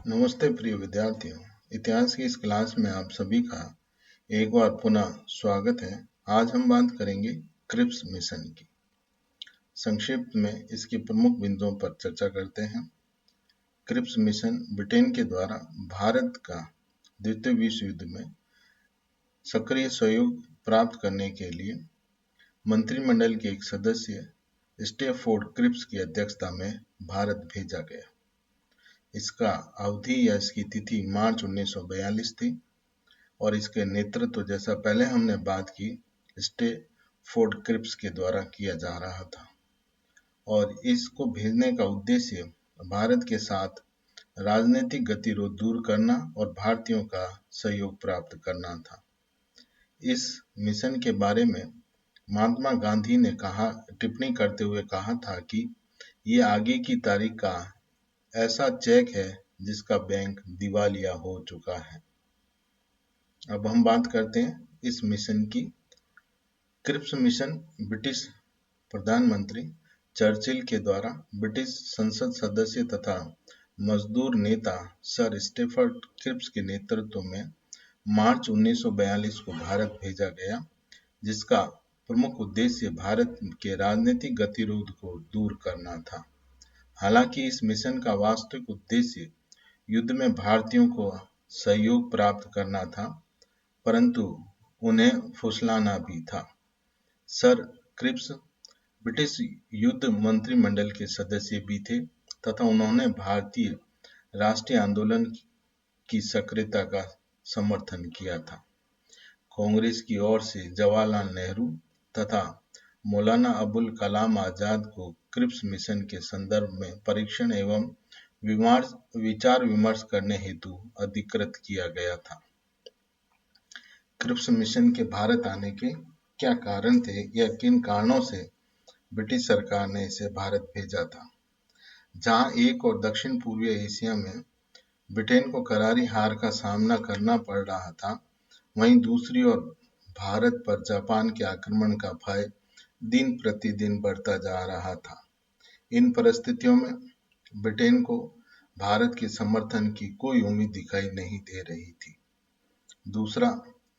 नमस्ते प्रिय विद्यार्थियों। इतिहास की इस क्लास में आप सभी का एक बार पुनः स्वागत है। आज हम बात करेंगे क्रिप्स मिशन की। संक्षिप्त में इसके प्रमुख बिंदुओं पर चर्चा करते हैं। क्रिप्स मिशन ब्रिटेन के द्वारा भारत का द्वितीय विश्व युद्ध में सक्रिय सहयोग प्राप्त करने के लिए मंत्रिमंडल के एक सदस्य स्टेफोर्ड क्रिप्स की अध्यक्षता में भारत भेजा गया। इसका अवधि या इसकी तिथि मार्च 1942 थी और इसके नेतृत्व, जैसा पहले हमने बात की, स्टेफोर्ड क्रिप्स के द्वारा किया जा रहा था और इसको भेजने का उद्देश्य भारत के साथ राजनीतिक गतिरोध दूर करना और भारतीयों का सहयोग प्राप्त करना था। इस मिशन के बारे में महात्मा गांधी ने टिप्पणी करते हुए कहा था कि ये आगे की तारीख का ऐसा चेक है जिसका बैंक दिवालिया हो चुका है। अब हम बात करते हैं इस मिशन की। क्रिप्स मिशन ब्रिटिश प्रधानमंत्री चर्चिल के द्वारा ब्रिटिश संसद सदस्य तथा मजदूर नेता सर स्टेफर्ड क्रिप्स के नेतृत्व में मार्च 1942 को भारत भेजा गया, जिसका प्रमुख उद्देश्य भारत के राजनीतिक गतिरोध को दूर करना था। हालांकि इस मिशन का वास्तविक उद्देश्य युद्ध में भारतीयों को सहयोग प्राप्त करना था, परंतु उन्हें फुसलाना भी था। सर क्रिप्स ब्रिटिश युद्ध मंत्रिमंडल के सदस्य भी थे तथा उन्होंने भारतीय राष्ट्रीय आंदोलन की सक्रियता का समर्थन किया था। कांग्रेस की ओर से जवाहरलाल नेहरू तथा मौलाना अबुल कलाम आजाद को क्रिप्स मिशन के संदर्भ में परीक्षण एवं विचार विमर्श करने हेतु अधिकृत किया गया था। क्रिप्स मिशन के भारत आने के क्या कारण थे या किन कारणों से ब्रिटिश सरकार ने इसे भारत भेजा था। जहां एक और दक्षिण पूर्वी एशिया में ब्रिटेन को करारी हार का सामना करना पड़ रहा था, वहीं दूसरी ओर भारत पर जापान के आक्रमण का भय दिन प्रतिदिन बढ़ता जा रहा था। इन परिस्थितियों में ब्रिटेन को भारत के समर्थन की कोई उम्मीद दिखाई नहीं दे रही थी। दूसरा,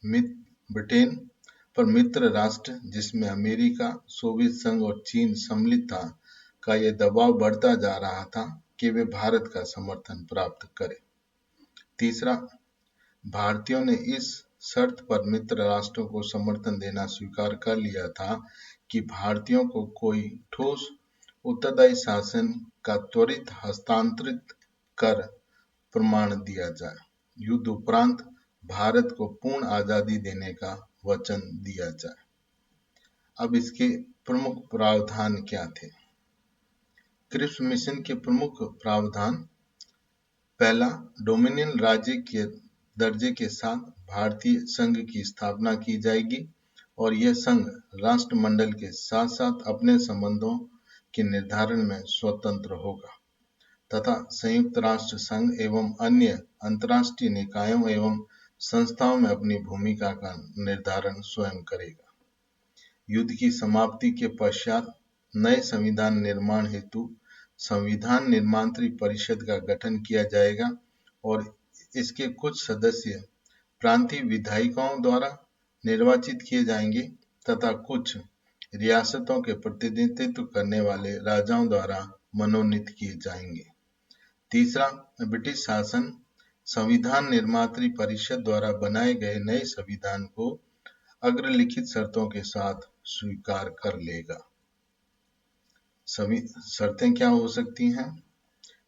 ब्रिटेन पर मित्र राष्ट्र जिसमें अमेरिका, सोवियत संघ और चीन सम्मिलित था का यह दबाव बढ़ता जा रहा था कि वे भारत का समर्थन प्राप्त करें। तीसरा, भारतीयों ने इस शर्त पर मित्र राष्ट्रों को समर्थन देना स्वीकार कर लिया था कि भारतीयों को कोई ठोस उत्तरदायी शासन का त्वरित हस्तांतरित कर प्रमाण दिया जाए। युद्ध उपरांत भारत को पूर्ण आजादी देने का वचन दिया जाए। अब इसके प्रमुख प्रावधान क्या थे। क्रिप्स मिशन के प्रमुख प्रावधान: पहला, डोमिनियन राज्य के दर्जे के साथ भारतीय संघ की स्थापना की जाएगी और यह संघ राष्ट्रमंडल के साथ साथ अपने संबंधों के निर्धारण में स्वतंत्र होगा तथा संयुक्त राष्ट्र संघ एवं अन्य अंतर्राष्ट्रीय निकायों एवं संस्थाओं में अपनी भूमिका का निर्धारण स्वयं करेगा। युद्ध की समाप्ति के पश्चात नए संविधान निर्माण हेतु संविधान निर्मात्री परिषद का गठन किया जाएगा और इसके कुछ सदस्य प्रांतीय विधायिकाओं द्वारा निर्वाचित किए जाएंगे तथा कुछ रियासतों के प्रतिनिधित्व करने वाले राजाओं द्वारा मनोनीत किए जाएंगे। तीसरा, ब्रिटिश शासन संविधान निर्मात्री परिषद द्वारा बनाए गए नए संविधान को अग्रलिखित शर्तों के साथ स्वीकार कर लेगा। शर्तें क्या हो सकती हैं?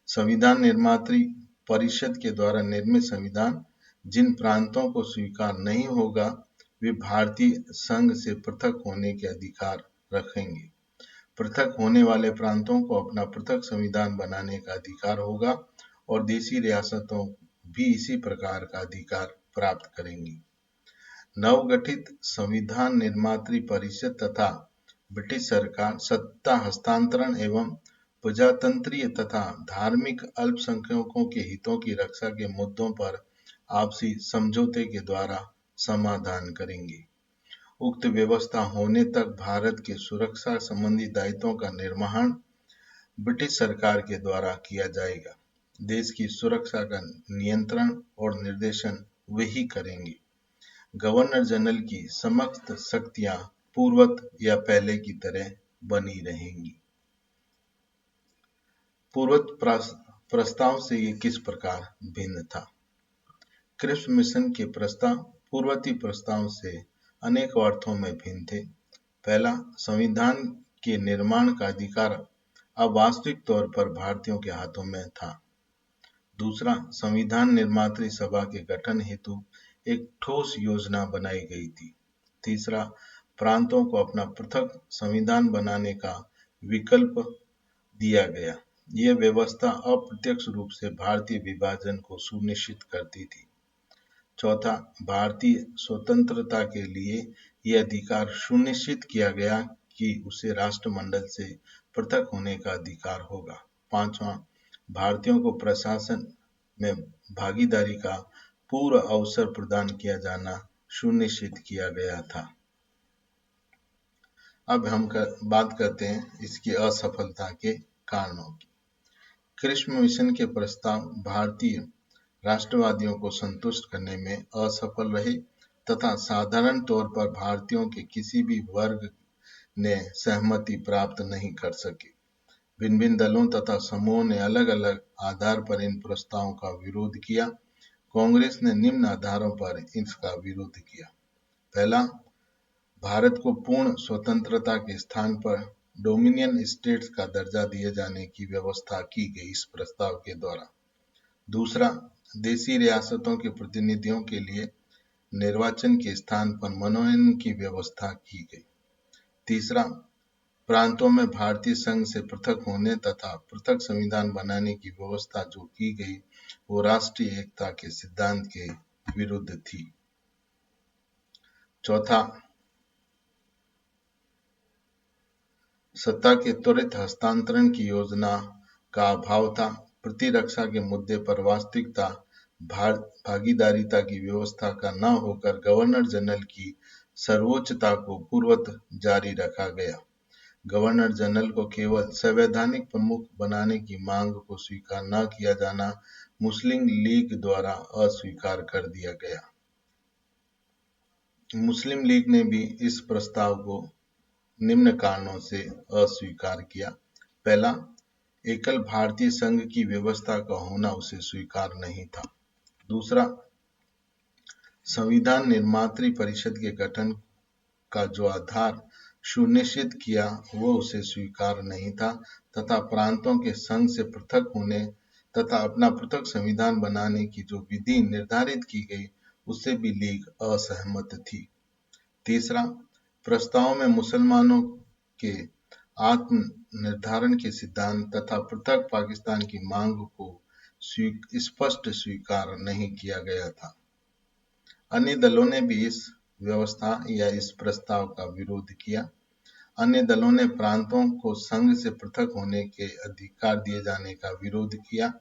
संविधान निर्मात्री परिषद के द्वारा निर्मित संविधान जिन प्रांतों को स्वीकार नहीं होगा वे भारतीय संघ से पृथक होने के अधिकार रखेंगे। पृथक होने वाले प्रांतों को अपना पृथक संविधान बनाने का अधिकार होगा और देशी रियासतों भी इसी प्रकार का अधिकार प्राप्त करेंगी। नवगठित संविधान निर्मात्री परिषद तथा ब्रिटिश सरकार सत्ता हस्तांतरण एवं प्रजातंत्रीय तथा धार्मिक अल्पसंख्यकों के हितों की रक्षा के मुद्दों पर आपसी समझौते के द्वारा समाधान करेंगी। उक्त व्यवस्था होने तक भारत के सुरक्षा संबंधी दायित्वों का निर्वहन ब्रिटिश सरकार के द्वारा किया जाएगा। देश की सुरक्षा का नियंत्रण और निर्देशन वे ही करेंगे। गवर्नर जनरल की समस्त शक्तियां पूर्वत या पहले की तरह बनी रहेंगी। पूर्वत प्रस्ताव से ये किस प्रकार भिन्न था? क्रिप्स मिशन के प्रस्ताव पूर्ववर्ती प्रस्ताव से अनेक अर्थों में भिन्न थे। पहला, संविधान के निर्माण का अधिकार अब वास्तविक तौर पर भारतीयों के हाथों में था। दूसरा, संविधान निर्मात्री सभा के गठन हेतु एक ठोस योजना बनाई गई थी। तीसरा, प्रांतों को अपना पृथक संविधान बनाने का विकल्प दिया गया। यह व्यवस्था अप्रत्यक्ष रूप से भारतीय विभाजन को सुनिश्चित करती थी। चौथा, भारतीय स्वतंत्रता के लिए यह अधिकार सुनिश्चित किया गया कि उसे राष्ट्रमंडल से पृथक होने का अधिकार होगा। पांचवा, भारतीयों को प्रशासन में भागीदारी का पूर्ण अवसर प्रदान किया जाना सुनिश्चित किया गया था। अब हम बात करते हैं इसकी असफलता के कारणों की। क्रिप्स मिशन के प्रस्ताव भारतीय राष्ट्रवादियों को संतुष्ट करने में असफल रहे तथा साधारण तौर पर भारतीयों के किसी भी वर्ग ने सहमति प्राप्त नहीं कर सके। भिन्न भिन्न दलों तथा समूहों ने अलग अलग आधार पर इन प्रस्तावों का विरोध किया। कांग्रेस ने निम्न आधारों पर इसका विरोध किया। पहला, भारत को पूर्ण स्वतंत्रता के स्थान पर डोमिनियन स्टेट्स का दर्जा दिए जाने की व्यवस्था की गई इस प्रस्ताव के द्वारा। दूसरा, देशी रियासतों के प्रतिनिधियों के लिए निर्वाचन के स्थान पर मनोनयन की व्यवस्था की गई। तीसरा, प्रांतों में भारतीय संघ से पृथक होने तथा पृथक संविधान बनाने की व्यवस्था जो की गई वो राष्ट्रीय एकता के सिद्धांत के विरुद्ध थी। चौथा, सत्ता के त्वरित हस्तांतरण की योजना का अभाव था। प्रतिरक्षा के मुद्दे पर वास्तविकता भागीदारिता की व्यवस्था का न होकर गवर्नर जनरल की सर्वोच्चता को पूर्वत जारी रखा गया। गवर्नर जनरल को केवल संवैधानिक प्रमुख बनाने की मांग को स्वीकार न किया जाना मुस्लिम लीग द्वारा अस्वीकार कर दिया गया। मुस्लिम लीग ने भी इस प्रस्ताव को निम्न कारणों से अस्वीकार किया। पहला, एकल भारतीय संघ की व्यवस्था का होना उसे स्वीकार नहीं था। दूसरा, संविधान निर्मात्री परिषद के गठन का जो आधार सुनिश्चित किया वो उसे स्वीकार नहीं था तथा प्रांतों के संघ से पृथक होने तथा अपना पृथक संविधान बनाने की जो विधि निर्धारित की गई उससे भी लीग असहमत थी। तीसरा, प्रस्ताव में मुसलमानों के आत्म निर्धारण के सिद्धांत तथा पृथक पाकिस्तान की मांग को स्पष्ट स्वीकार नहीं किया गया था। अन्य दलों ने भी इस व्यवस्था या इस प्रस्ताव का विरोध किया। अन्य दलों ने प्रांतों को संघ से पृथक होने के अधिकार दिए जाने का विरोध किया।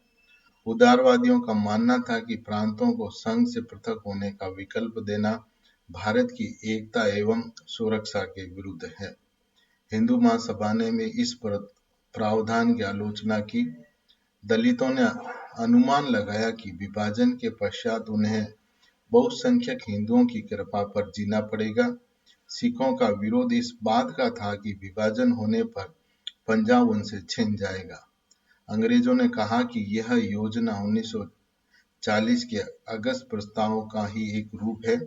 उदारवादियों का मानना था कि प्रांतों को संघ से पृथक होने का विकल्प देना भारत की एकता एवं सुरक्षा के विरुद्ध है। हिंदू महासभा ने भी इस प्रावधान की आलोचना की। दलितों ने अनुमान लगाया कि विभाजन के पश्चात उन्हें बहुसंख्यक हिंदुओं की कृपा पर जीना पड़ेगा। सिखों का विरोध इस बात का था कि विभाजन होने पर पंजाब उनसे छिन जाएगा। अंग्रेजों ने कहा कि यह योजना 1940 के अगस्त प्रस्ताव का ही एक रूप है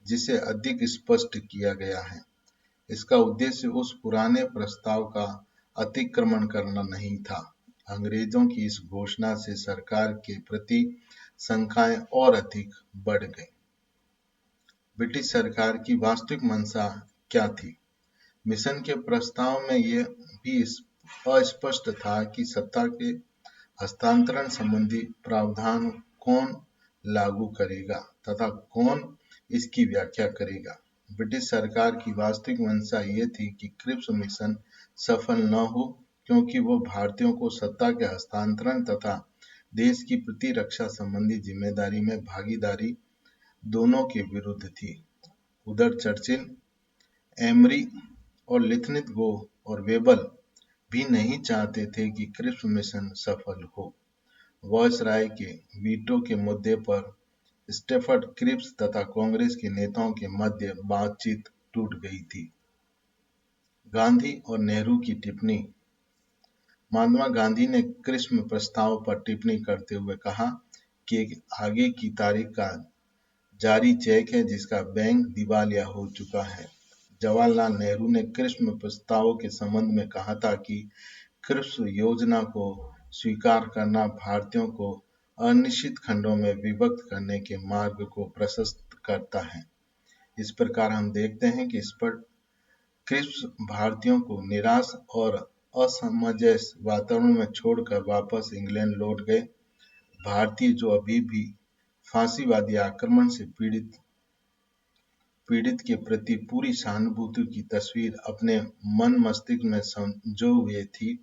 जिसे अधिक स्पष्ट किया गया है। इसका उद्देश्य उस पुराने प्रस्ताव का अतिक्रमण करना नहीं था। अंग्रेजों की इस घोषणा से सरकार के प्रति शंकाएं और अधिक बढ़ गई। ब्रिटिश सरकार की वास्तविक मंशा क्या थी? मिशन के प्रस्ताव में यह भी अस्पष्ट था कि सत्ता के हस्तांतरण संबंधी प्रावधान कौन लागू करेगा तथा कौन इसकी व्याख्या करेगा। ब्रिटिश सरकार की वास्तविक मंशा ये थी कि क्रिप्स मिशन सफल न हो क्योंकि वो भारतीयों को सत्ता के हस्तांतरण तथा देश की प्रतिरक्षा संबंधी जिम्मेदारी में भागीदारी दोनों के विरुद्ध थी। उधर चर्चिल, एमरी और लिथनिथगो और वेबल भी नहीं चाहते थे कि क्रिप्स मिशन सफल हो। वॉयसराय के वीटो के मुद्दे पर स्टेफर्ड क्रिप्स तथा कांग्रेस के नेताओं के मध्य बातचीत टूट गई थी। गांधी और नेहरू की टिप्पणी। महात्मा गांधी ने क्रिप्स प्रस्ताव पर टिप्पणी करते हुए कहा कि एक आगे की तारीख का जारी चेक है जिसका बैंक दिवालिया हो चुका है। जवाहरलाल नेहरू ने क्रिप्स प्रस्ताव के संबंध में कहा था कि क्रिप्स योजना को स्वीकार करना भारतीयों को अनिश्चित खंडों में विभक्त करने के मार्ग को प्रशस्त करता है। इस प्रकार हम देखते हैं कि इस पर क्रिप्स भारतीयों को निराश और असमंजस वातावरण में छोड़कर वापस इंग्लैंड लौट गए। भारतीय जो अभी भी फांसीवादी आक्रमण से पीड़ित के प्रति पूरी सहानुभूति की तस्वीर अपने मन मस्तिष्क में संजो हुए थी,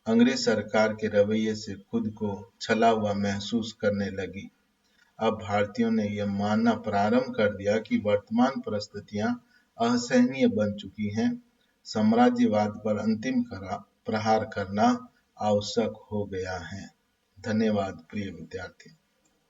अंग्रेज सरकार के रवैये से खुद को छला हुआ महसूस करने लगी। अब भारतीयों ने यह मानना प्रारंभ कर दिया कि वर्तमान परिस्थितियां असहनीय बन चुकी हैं, साम्राज्यवाद पर अंतिम प्रहार करना आवश्यक हो गया है। धन्यवाद प्रिय विद्यार्थी।